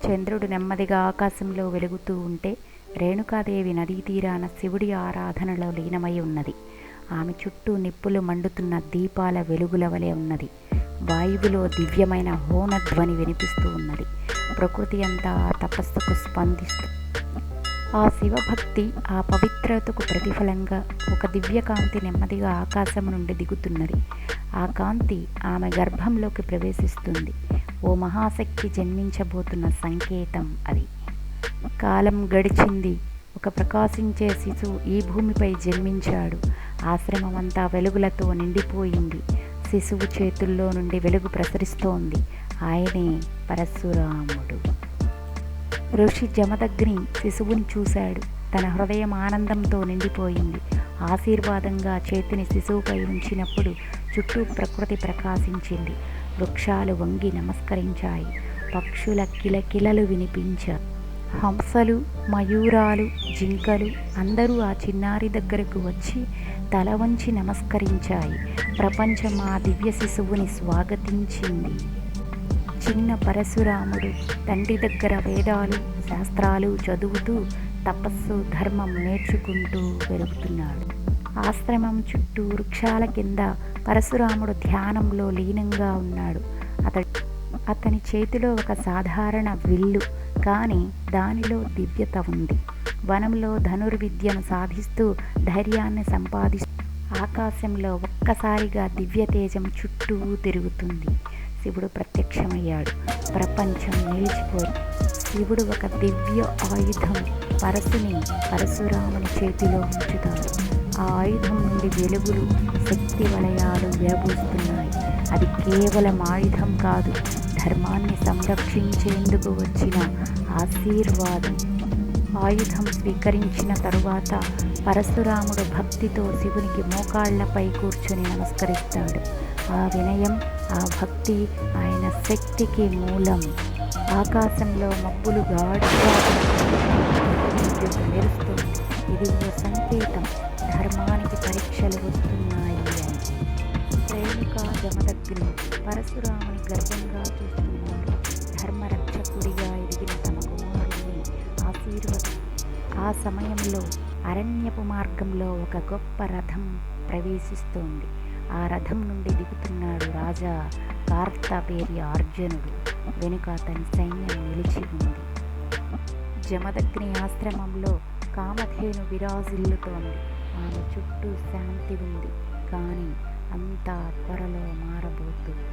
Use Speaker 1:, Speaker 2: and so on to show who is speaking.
Speaker 1: చంద్రుడు నెమ్మదిగా ఆకాశంలో వెలుగుతూ ఉంటే రేణుకాదేవి నదీ తీరాన శివుడి ఆరాధనలో లీనమై ఉన్నది. ఆమె చుట్టూ నిప్పులు మండుతున్న దీపాల వెలుగుల వలె ఉన్నది. వాయువులో దివ్యమైన హోనధ్వని వినిపిస్తూ ఉన్నది. ప్రకృతి అంతా ఆ తపస్సుకు స్పందిస్తూ ఆ శివభక్తి, ఆ పవిత్రతకు ప్రతిఫలంగా ఒక దివ్యకాంతి నెమ్మదిగా ఆకాశం నుండి దిగుతున్నది. ఆ కాంతి ఆమె గర్భంలోకి ప్రవేశిస్తుంది. ఓ మహాశక్తి జన్మించబోతున్న సంకేతం అది. కాలం గడిచింది. ఒక ప్రకాశించే శిశువు ఈ భూమిపై జన్మించాడు. ఆశ్రమమంతా వెలుగులతో నిండిపోయింది. శిశువు చేతుల్లో నుండి వెలుగు ప్రసరిస్తోంది. ఆయనే పరశురాముడు. ఋషి జమదగ్ని శిశువుని చూశాడు. తన హృదయం ఆనందంతో నిండిపోయింది. ఆశీర్వాదంగా చేతిని శిశువుపై ఉంచినప్పుడు చుట్టూ ప్రకృతి ప్రకాశించింది. వృక్షాలు వంగి నమస్కరించాయి. పక్షుల కిలకిలలు వినిపించాయి. హంసలు, మయూరాలు, జింకలు అందరూ ఆ చిన్నారి దగ్గరకు వచ్చి తల వంచి నమస్కరించాయి. ప్రపంచం ఆ దివ్య శిశువుని స్వాగతించింది. చిన్న పరశురాముడు తండ్రి దగ్గర వేదాలు, శాస్త్రాలు చదువుతూ తపస్సు, ధర్మం నేర్చుకుంటూ పెరుగుతున్నాడు. ఆశ్రమం చుట్టూ వృక్షాల కింద పరశురాముడు ధ్యానంలో లీనంగా ఉన్నాడు. అతని చేతిలో ఒక సాధారణ విల్లు, కానీ దానిలో దివ్యత ఉంది. వనంలో ధనుర్విద్యను సాధిస్తూ ధైర్యాన్ని సంపాదిస్తూ ఆకాశంలో ఒక్కసారిగా దివ్య తేజం చుట్టూ తిరుగుతుంది. శివుడు ప్రత్యక్షమయ్యాడు. ప్రపంచం నిలిచిపోయి శివుడు ఒక దివ్య ఆయుధం పరశుని పరశురాముని చేతిలో ఉంచుతాడు. ఆ ఆయుధం నుండి వెలుగులు, శక్తి వలయాలు విరబూస్తున్నాయి. అది కేవలం ఆయుధం కాదు, ధర్మాన్ని సంరక్షించేందుకు వచ్చిన ఆశీర్వాదం. ఆయుధం స్వీకరించిన తరువాత పరశురాముడు భక్తితో శివునికి మోకాళ్లపై కూర్చొని నమస్కరిస్తాడు. ఆ వినయం, ఆ భక్తి ఆయన శక్తికి మూలం. ఆకాశంలో మబ్బులు గాఢంగా మెరుస్తుంది. ఇది ఓ సంకేతం, ధర్మానికి పరీక్షలు వస్తున్నాయి అని. రేణుకా జమదగ్ని పరశురాముని గర్భంగా చూస్తున్నారు. ధర్మరక్షకుడిగా ఎదిగిన తమ కుమారుడిని ఆశీర్వదం. ఆ సమయంలో అరణ్యపు మార్గంలో ఒక గొప్ప రథం ప్రవేశిస్తోంది. ఆ రథం నుండి దిగుతున్నాడు రాజా కార్తవీర్య అర్జునుడు. వెనుక అతని సైన్యం నిలిచి ఉంది. జమదగ్ని ఆశ్రమంలో కామధేను విరాజిల్లుతోంది. ఆమె చుట్టూ శాంతి ఉంది, కానీ అంతా త్వరలో మారబోతుంది.